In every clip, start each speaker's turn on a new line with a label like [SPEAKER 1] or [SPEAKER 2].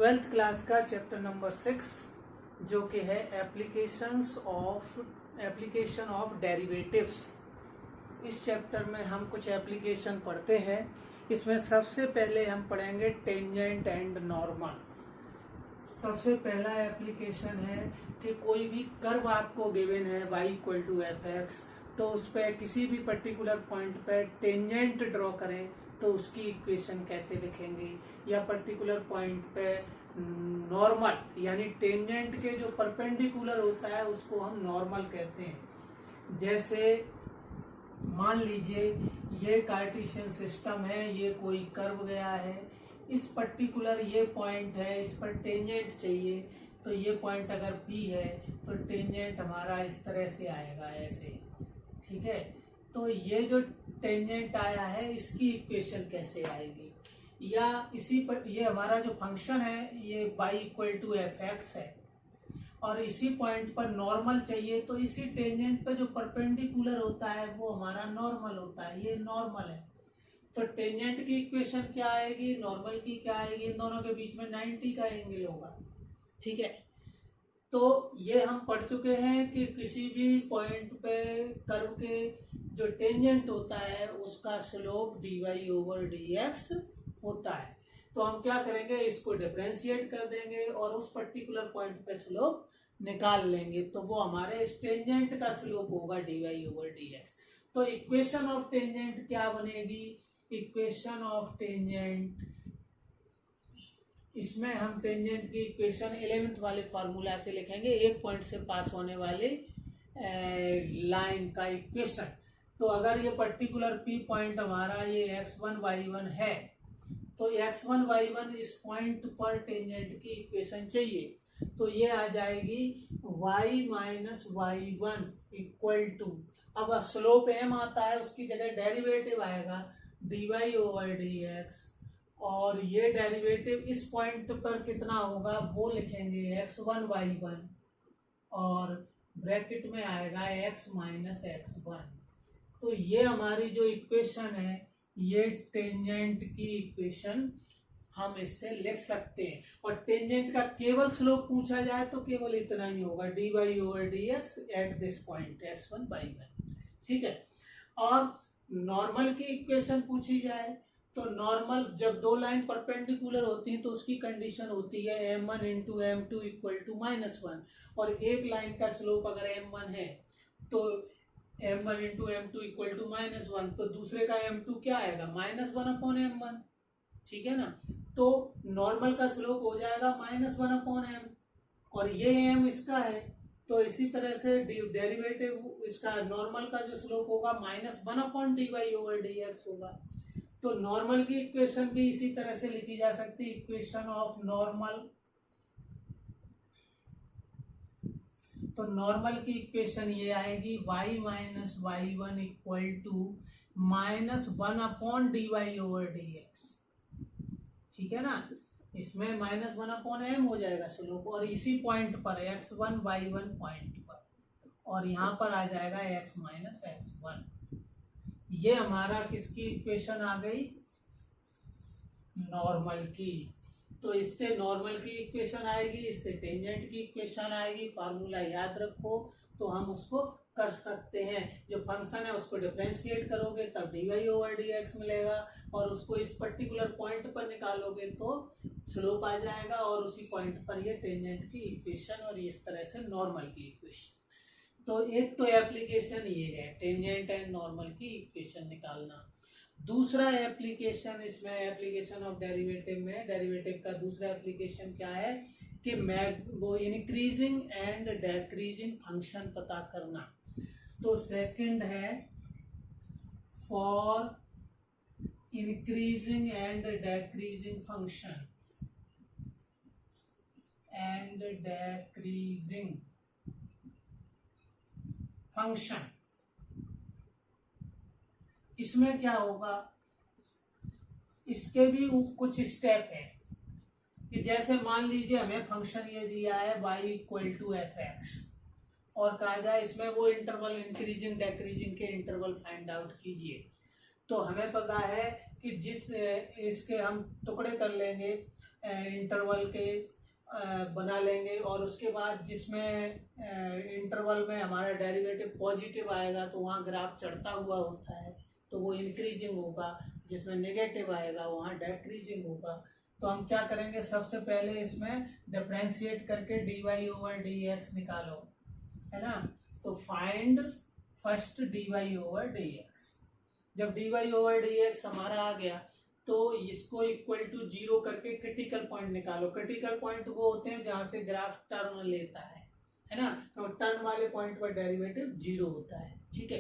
[SPEAKER 1] Twelfth class का chapter number 6 जो कि है एप्लीकेशन ऑफ डेरिवेटिव्स। इस चैप्टर में हम कुछ एप्लीकेशन पढ़ते हैं। इसमें सबसे पहले हम पढ़ेंगे टेंजेंट एंड नॉर्मल। सबसे पहला एप्लीकेशन है कि कोई भी कर्व आपको गिवन है y = f(x), तो उस पर किसी भी पर्टिकुलर पॉइंट पे टेंजेंट ड्रॉ करें तो उसकी इक्वेशन कैसे लिखेंगे, या पर्टिकुलर पॉइंट पे नॉर्मल यानी टेंजेंट के जो परपेंडिकुलर होता है उसको हम नॉर्मल कहते हैं। जैसे मान लीजिए ये कार्टेशियन सिस्टम है, ये कोई कर्व गया है, इस पर्टिकुलर ये पॉइंट है, इस पर टेंजेंट चाहिए, तो ये पॉइंट अगर P है तो टेंजेंट हमारा इस तरह से आएगा, ऐसे, ठीक है। तो ये जो टेंजेंट आया है इसकी इक्वेशन कैसे आएगी, या इसी पर ये हमारा जो फंक्शन है ये y = f(x) है और इसी पॉइंट पर नॉर्मल चाहिए, तो इसी टेंजेंट पर जो परपेंडिकुलर होता है वो हमारा नॉर्मल होता है, ये नॉर्मल है। तो टेंजेंट की इक्वेशन क्या आएगी, नॉर्मल की क्या आएगी, इन दोनों के बीच में 90 का एंगल होगा, ठीक है। तो ये हम पढ़ चुके हैं कि किसी भी पॉइंट पे कर्व के जो टेंजेंट होता है उसका स्लोप dy/dx होता है। तो हम क्या करेंगे, इसको डिफरेंशिएट कर देंगे और उस पर्टिकुलर पॉइंट पे स्लोप निकाल लेंगे, तो वो हमारे इस टेंजेंट का स्लोप होगा dy/dx। तो इक्वेशन ऑफ टेंजेंट क्या बनेगी, इक्वेशन ऑफ टेंजेंट, इसमें हम टेंजेंट की इक्वेशन 11th वाले फार्मूला से लिखेंगे, एक पॉइंट से पास होने वाली लाइन का इक्वेशन। तो अगर ये पर्टिकुलर P पॉइंट हमारा ये x1 y1 है, तो x1 y1 इस पॉइंट पर टेंजेंट की इक्वेशन चाहिए, तो ये आ जाएगी y - y1 = अब स्लोप m आता है, उसकी जगह डेरिवेटिव आएगा dy/dx, और ये डेरिवेटिव इस पॉइंट पर कितना होगा वो लिखेंगे x1 y1 और ब्रैकेट में आएगा x - x1। तो ये हमारी जो इक्वेशन है ये टेंजेंट की इक्वेशन हम इससे लिख सकते हैं। और टेंजेंट का केवल स्लोप पूछा जाए तो केवल इतना ही होगा dy/dx at this point x1 y1, ठीक है। और नॉर्मल की इक्वेशन पूछी जाए तो नॉर्मल जब दो लाइन परपेंडिकुलर होती हैं तो उसकी कंडीशन होती है m1 × m2 = -1, और एक लाइन का स्लोप अगर m1 है तो m1 × m2 = -1, तो दूसरे का m2 क्या आएगा, -1/m1, ठीक है ना। तो नॉर्मल का स्लोप हो जाएगा -1/m, और ये m इसका है, तो इसी तरह से डेरिवेटिव इसका नॉर्मल का जो स्लोप होगा -1/dy/dx होगा। तो नॉर्मल की इक्वेशन भी इसी तरह से लिखी जा सकती है, इक्वेशन ऑफ नॉर्मल। तो नॉर्मल की इक्वेशन ये आएगी y - y1 = -1/dy/dx, ठीक है ना। इसमें -1/m हो जाएगा स्लोप, और इसी पॉइंट पर x1 y1 पॉइंट पर, और यहाँ पर आ जाएगा x - x1। ये हमारा किसकी इक्वेशन आ गई, नॉर्मल की। तो इससे नॉर्मल की इक्वेशन आएगी, इससे टेंजेंट की इक्वेशन आएगी, फार्मूला याद रखो तो हम उसको कर सकते हैं। जो फंक्शन है उसको डिफरेंशिएट करोगे तब dy/dx मिलेगा, और उसको इस पर्टिकुलर पॉइंट पर निकालोगे तो स्लोप आ जाएगा, और उसी पॉइंट पर ये टेंजेंट की इक्वेशन, और इस तरह से नॉर्मल की इक्वेशन। तो एक तो एप्लीकेशन ये है टेंजेंट एंड नॉर्मल की इक्वेशन निकालना। दूसरा एप्लीकेशन इसमें एप्लीकेशन ऑफ डेरिवेटिव में, डेरिवेटिव का दूसरा एप्लीकेशन क्या है कि वो इंक्रीजिंग एंड डेक्रीजिंग फंक्शन पता करना। तो सेकंड है for increasing and decreasing function and decreasing function. इसमें क्या होगा, इसके भी कुछ स्टेप है कि जैसे मान लीजिए हमें फंक्शन ये दिया है y = f(x), और कहा जाए इसमें वो इंटरवल इंक्रीजिंग डेक्रीजिंग के इंटरवल फाइंड आउट कीजिए। तो हमें पता है कि जिस इसके हम टुकड़े कर लेंगे इंटरवल के बना लेंगे, और उसके बाद जिसमें इंटरवल में हमारा डेरिवेटिव पॉजिटिव आएगा तो वहाँ ग्राफ चढ़ता हुआ होता है तो वो इंक्रीजिंग होगा, जिसमें नेगेटिव आएगा वहाँ डेक्रीजिंग होगा। तो हम क्या करेंगे, सबसे पहले इसमें डिफरेंशिएट करके dy/dx निकालो, है ना। So find first dy/dx। जब dy/dx हमारा आ गया तो इसको इक्वल टू 0 करके क्रिटिकल पॉइंट निकालो। क्रिटिकल पॉइंट वो होते हैं जहां से ग्राफ टर्न लेता है ना। तो टर्न वाले पॉइंट पर डेरिवेटिव 0 होता है, ठीक है।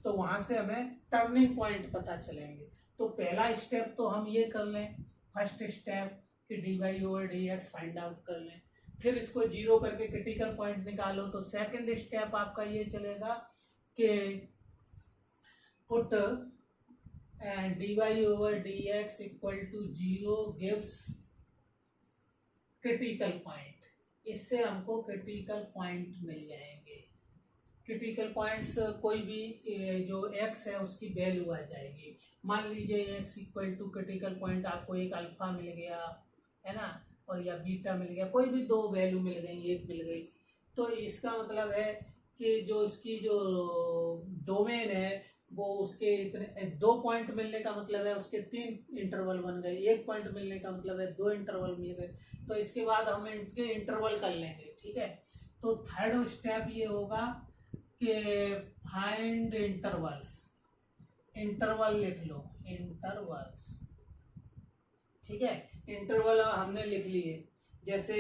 [SPEAKER 1] तो वहां से हमें टर्निंग पॉइंट पता चलेंगे। तो पहला स्टेप तो हम ये कर लें, फर्स्ट स्टेप कि dy/dx फाइंड आउट कर लें, फिर इसको 0 करके क्रिटिकल पॉइंट निकालो। तो सेकंड स्टेप आपका ये चलेगा कि put dy/dx equal to 0 gives critical point. इससे हमको क्रिटिकल पॉइंट मिल जाएंगे। क्रिटिकल पॉइंट्स कोई भी जो x है उसकी वैल्यू आ जाएगी। मान लीजिए x equal to critical point आपको एक अल्फा मिल गया, है ना, और या बीटा मिल गया, कोई भी दो वैल्यू मिल गई, एक मिल गई। तो इसका मतलब है कि जो इसकी जो डोमेन है वो उसके इतने 2 पॉइंट मिलने का मतलब है उसके 3 इंटरवल बन गए, 1 पॉइंट मिलने का मतलब है 2 इंटरवल मिल गए। तो इसके बाद हम इनके इंटरवल कर लेंगे, ठीक है। तो थर्ड स्टेप ये होगा कि फाइंड इंटरवल्स। इंटरवल लिख लो, इंटरवल्स, ठीक है। इंटरवल हमने लिख लिए, जैसे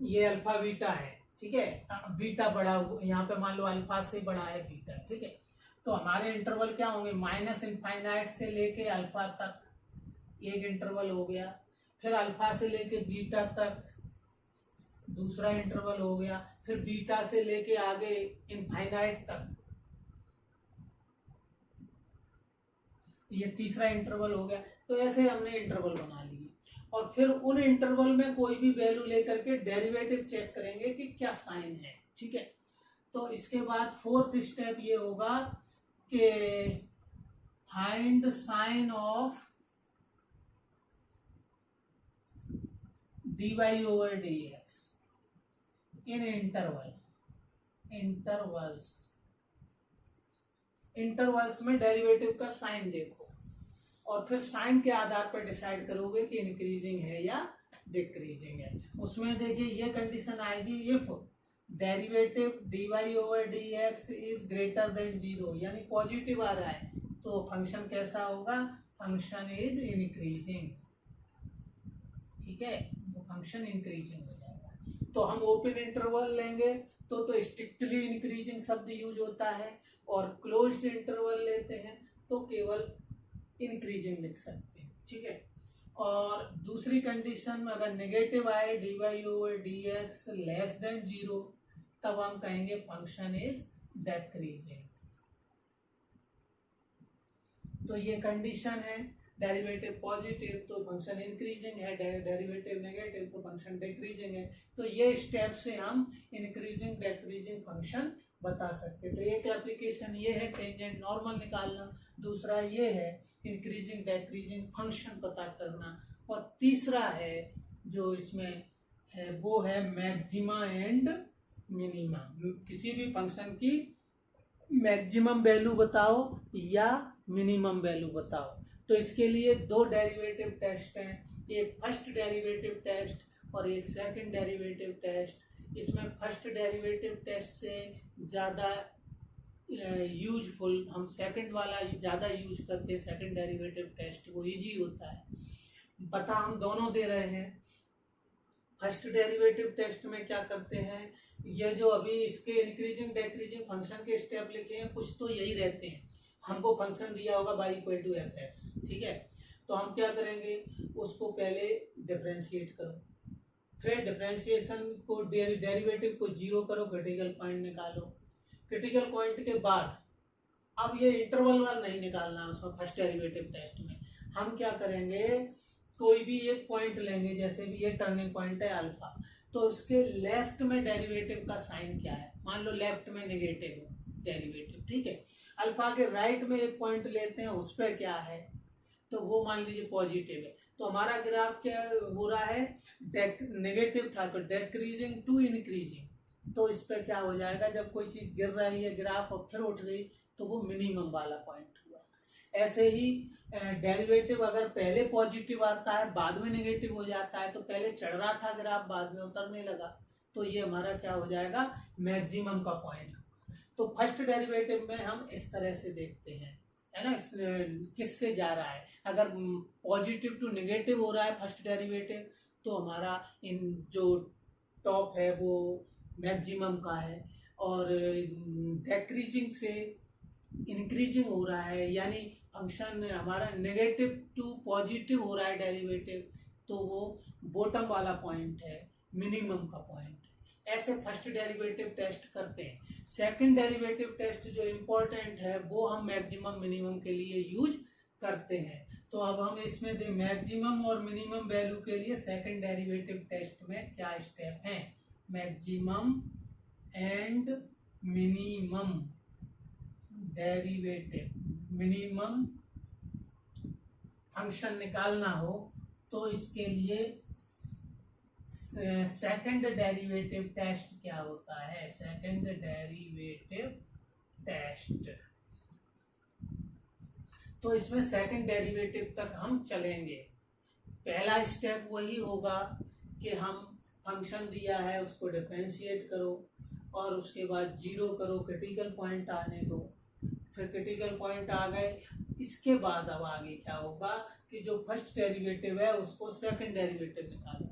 [SPEAKER 1] ये अल्फा बीटा है, ठीक है। बीटा बड़ा, यहाँ पे मान लो अल्फा से बड़ा है बीटा, ठीक है। तो हमारे इंटरवल क्या होंगे, -इनफाइनाइट से लेके अल्फा तक एक इंटरवल हो गया, फिर अल्फा से लेके बीटा तक दूसरा इंटरवल हो गया, फिर बीटा से लेके आगे इनफाइनाइट तक ये तीसरा इंटरवल हो गया। तो ऐसे हमने इंटरवल बना लिए, और फिर उन इंटरवल में कोई भी वैल्यू लेकर के डेरिवेटिव चेक करेंगे कि क्या साइन है, ठीक है। तो इसके बाद फोर्थ स्टेप ये होगा कि find sign of dy/dx in intervals में डेरिवेटिव का साइन देखो, और फिर साइन के आधार पर डिसाइड करोगे कि इंक्रीजिंग है या डिक्रीजिंग है। उसमें देखिए ये कंडीशन आएगी, if derivative dy/dx is greater than 0, यानी पॉजिटिव आ रहा है तो फंक्शन कैसा होगा, फंक्शन इज इंक्रीजिंग, ठीक है। तो फंक्शन इंक्रीजिंग हो जाएगा। तो हम ओपन इंटरवल लेंगे तो स्ट्रिक्टली इंक्रीजिंग शब्द यूज होता है, और क्लोज्ड इंटरवल लेते हैं तो केवल इंक्रीजिंग लिख सकते हैं, ठीक है। और दूसरी कंडीशन में अगर नेगेटिव आए dy/dx लेस देन 0 तब हम कहेंगे फंक्शन इज डिक्रीजिंग। तो ये कंडीशन है। डेरिवेटिव पॉजिटिव तो फंक्शन इंक्रीजिंग है, डेरिवेटिव नेगेटिव तो फंक्शन डिक्रीजिंग है। तो ये स्टेप से हम इंक्रीजिंग डिक्रीजिंग फंक्शन बता सकते हैं। तो एक एप्लीकेशन ये है टेंजेंट नॉर्मल निकालना, दूसरा ये है इंक्रीजिंग डिक्रीजिंग फंक्शन पता करना, और तीसरा है जो इसमें है वो है मैक्सिमा एंड मिनिमा। किसी भी फंक्शन की मैक्सिमम वैल्यू बताओ या मिनिमम वैल्यू बताओ। तो इसके लिए 2 डेरिवेटिव टेस्ट हैं, एक फर्स्ट डेरिवेटिव टेस्ट और एक सेकंड डेरिवेटिव टेस्ट। इसमें फर्स्ट डेरिवेटिव टेस्ट से ज़्यादा यूजफुल हम सेकंड वाला ज़्यादा यूज करते हैं। सेकंड डेरिवेटिव टेस्ट वो इजी होता है। पता हम दोनों दे रहे हैं। फर्स्ट डेरिवेटिव टेस्ट में क्या करते हैं, ये जो अभी इसके इंक्रीजिंग डिक्रीजिंग फंक्शन के स्टेप लिखे हैं कुछ तो यही रहते हैं। हमको फंक्शन दिया होगा y=fx, ठीक है। तो हम क्या करेंगे, उसको पहले डिफरेंशिएट करो, फिर डिफरेंशिएशन को डेरिवेटिव को 0 करो, क्रिटिकल पॉइंट निकालो। क्रिटिकल पॉइंट के बाद अब ये इंटरवल वाला नहीं निकालना उसमें। फर्स्ट डेरिवेटिव टेस्ट में हम क्या करेंगे, कोई भी एक पॉइंट लेंगे, जैसे भी ये टर्निंग पॉइंट है अल्फा, तो उसके लेफ्ट में डेरिवेटिव का साइन क्या है, मान लो लेफ्ट में नेगेटिव डेरिवेटिव, ठीक है। अल्फा के राइट में एक पॉइंट लेते हैं, उस पर क्या है, तो वो मान लीजिए पॉजिटिव है, तो हमारा ग्राफ क्या हो रहा है, नेगेटिव था तो डेक्रीजिंग टू इंक्रीजिंग, तो इस पे क्या हो जाएगा, जब कोई चीज गिर रही है ग्राफ और फिर उठ गई तो वो मिनिमम वाला पॉइंट हुआ। ऐसे ही डेरिवेटिव अगर पहले पॉजिटिव आता है बाद में नेगेटिव हो जाता है, तो पहले चढ़ रहा था ग्राफ बाद में उतरने लगा, तो ये हमारा क्या हो जाएगा, मैक्सिमम का पॉइंट। तो फर्स्ट डेरिवेटिव में हम इस तरह से देखते हैं, है ना, किससे जा रहा है, अगर पॉजिटिव टू नेगेटिव हो रहा है फर्स्ट डेरिवेटिव तो हमारा इन जो टॉप है वो मैक्सिमम का है, और डेक्रीजिंग से इंक्रीजिंग हो रहा है, यानी फंक्शन हमारा नेगेटिव टू पॉजिटिव हो रहा है डेरिवेटिव, तो वो बॉटम वाला पॉइंट है, मिनिमम का पॉइंट है। ऐसे फर्स्ट डेरिवेटिव टेस्ट करते हैं। सेकंड डेरिवेटिव टेस्ट जो इम्पोर्टेंट है वो हम मैक्सिमम मिनिमम के लिए यूज करते हैं। तो अब हम इसमें दे मैक्सिमम और मिनिमम वैल्यू के लिए सेकंड डेरिवेटिव टेस्ट में क्या स्टेप हैं, maximum and minimum derivative, minimum function निकालना हो तो इसके लिए सेकंड डेरिवेटिव टेस्ट क्या होता है, सेकंड डेरिवेटिव टेस्ट। तो इसमें सेकंड डेरिवेटिव तक हम चलेंगे। पहला स्टेप वही होगा कि हम फंक्शन दिया है उसको डिफरेंशिएट करो और उसके बाद जीरो करो, क्रिटिकल पॉइंट आने दो, फिर क्रिटिकल पॉइंट आ गए, इसके बाद अब आगे क्या होगा कि जो फर्स्ट डेरिवेटिव है उसको सेकंड डेरिवेटिव निकालो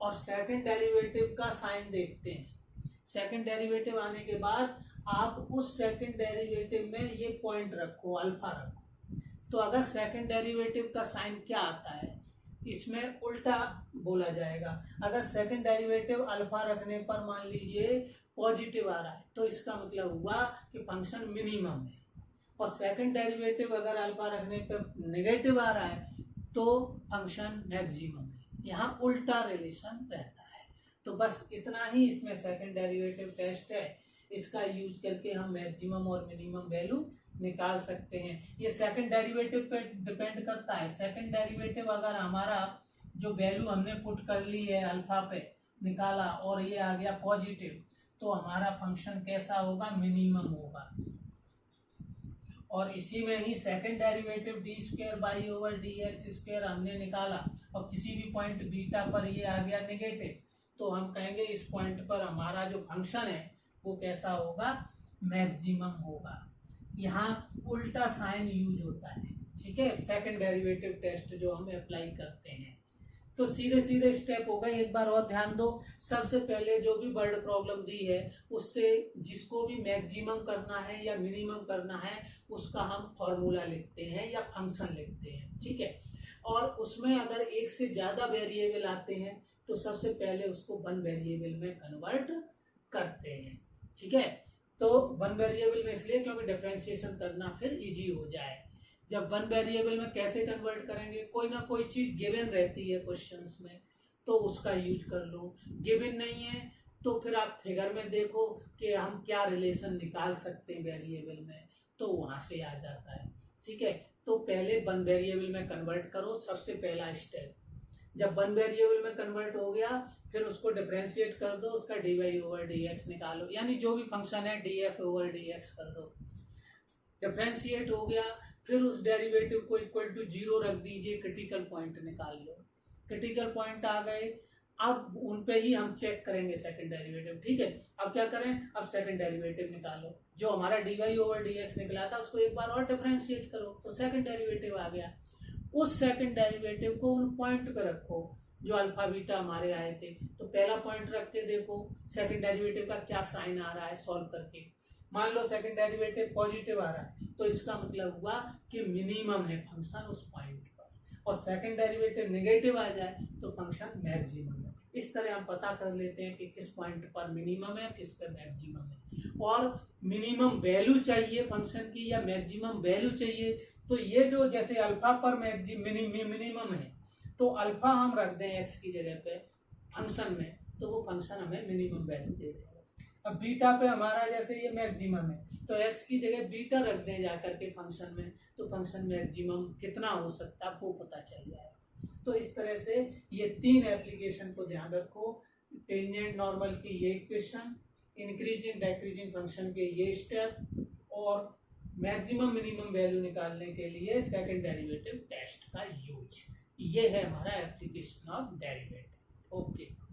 [SPEAKER 1] और सेकंड डेरिवेटिव का साइन देखते हैं। सेकंड डेरिवेटिव आने के बाद आप उस सेकंड डेरिवेटिव में ये पॉइंट रखो, अल्फा रखो। तो अगर सेकंड डेरिवेटिव का साइन क्या आता है, इसमें उल्टा बोला जाएगा। अगर सेकंड डेरिवेटिव अल्फा रखने पर मान लीजिए पॉजिटिव आ रहा है तो इसका मतलब हुआ कि फंक्शन मिनिमम है, और सेकंड डेरिवेटिव अगर अल्फा रखने पर नेगेटिव आ रहा है तो फंक्शन मैक्सिमम है। यहाँ उल्टा रिलेशन रहता है। तो बस इतना ही इसमें सेकंड डेरिवेटिव टेस्ट है, इसका यूज करके हम मैक्सिमम और मिनिमम वैल्यू निकाल सकते हैं। ये सेकंड डेरिवेटिव पे डिपेंड करता है। सेकंड डेरिवेटिव अगर हमारा जो वैल्यू हमने पुट कर ली है अल्फा पे निकाला और ये आ गया पॉजिटिव, तो हमारा फंक्शन कैसा होगा, मिनिमम होगा। और इसी में ही second derivative D square y over D x square हमने निकाला और किसी भी पॉइंट बीटा पर ये आ गया नेगेटिव, तो हम कहेंगे इस पॉइंट पर हमारा जो फंक्शन है वो कैसा होगा, मैक्सिमम होगा। यहाँ उल्टा साइन यूज होता है, ठीक है, सेकंड डेरिवेटिव टेस्ट जो हम अप्लाई करते हैं। तो सीधे सीधे स्टेप हो गए, एक बार और ध्यान दो। सबसे पहले जो भी वर्ड प्रॉब्लम दी है उससे जिसको भी मैक्सिमम करना है या मिनिमम करना है उसका हम फॉर्मूला लिखते हैं या फंक्शन लिखते हैं, ठीक है। और उसमें अगर एक से ज्यादा वेरिएबल आते हैं तो सबसे पहले उसको वन वेरिएबल में कन्वर्ट करते हैं, ठीक है। तो वन वेरिएबल में इसलिए क्योंकि डिफरेंशिएशन करना फिर इजी हो जाए। जब वन वेरिएबल में कैसे कन्वर्ट करेंगे, कोई ना कोई चीज गिवन रहती है क्वेश्चंस में तो उसका यूज कर लो। गिवन नहीं है तो फिर आप फिगर में देखो कि हम क्या रिलेशन निकाल सकते हैं वेरिएबल में, तो वहां से आ जाता है, ठीक है। तो पहले वन वेरिएबल में कन्वर्ट करो, सबसे पहला स्टेप। जब वन वेरिएबल में कन्वर्ट हो गया फिर उसको डिफरेंशिएट कर दो, उसका d y over D x निकालो, यानी जो भी फंक्शन है d f over D x कर दो। डिफरेंशिएट हो गया फिर उस डेरिवेटिव को इक्वल टू जीरो रख दीजिए, क्रिटिकल पॉइंट निकाल लो। क्रिटिकल पॉइंट आ गए, अब उन पे ही हम चेक करेंगे सेकंड डेरिवेटिव, ठीक है। अब क्या करें, अब सेकंड डेरिवेटिव निकालो। जो हमारा d y over D x निकला था उसको एक बार और डिफरेंशिएट करो तो सेकंड डेरिवेटिव आ गया। उस सेकंड डेरिवेटिव को उन पॉइंट पे रखो जो अल्फा बीटा हमारे आए थे। तो पहला पॉइंट रख के देखो सेकंड डेरिवेटिव का क्या साइन आ रहा है सॉल्व करके। मान लो सेकंड डेरिवेटिव पॉजिटिव आ रहा है तो इसका मतलब हुआ कि मिनिमम है फंक्शन उस पॉइंट पर, और सेकंड डेरिवेटिव नेगेटिव आ जाए तो फंक्शन मैक्सिमम है। इस तरह हम पता कर लेते हैं कि किस पॉइंट पर मिनिमम है किस पर मैक्सिमम है। और मिनिमम वैल्यू चाहिए फंक्शन की या मैक्सिमम वैल्यू चाहिए, तो ये जो जैसे अल्फा पर मिनिमम है तो अल्फा हम रख दें एक्स की जगह पे फंक्शन में, तो वो फंक्शन हमें मिनिमम वैल्यू दे देगा। अब बीटा पे हमारा जैसे ये मैक्सिमम है, तो एक्स की जगह बीटा रख दें जा करके फंक्शन में, तो फंक्शन मैक्सिमम कितना हो सकता है वो पता चल जाएगा। तो इस तरह से ये 3 एप्लीकेशन को ध्यान रखो, टेंजेंट नॉर्मल की ये इक्वेशन, इंक्रीजिंग डिक्रीजिंग फंक्शन के ये स्टेप, और मैक्सिमम मिनिमम वैल्यू निकालने के लिए सेकंड डेरिवेटिव टेस्ट का यूज। ये है हमारा एप्लीकेशन ऑफ डेरिवेटिव। ओके।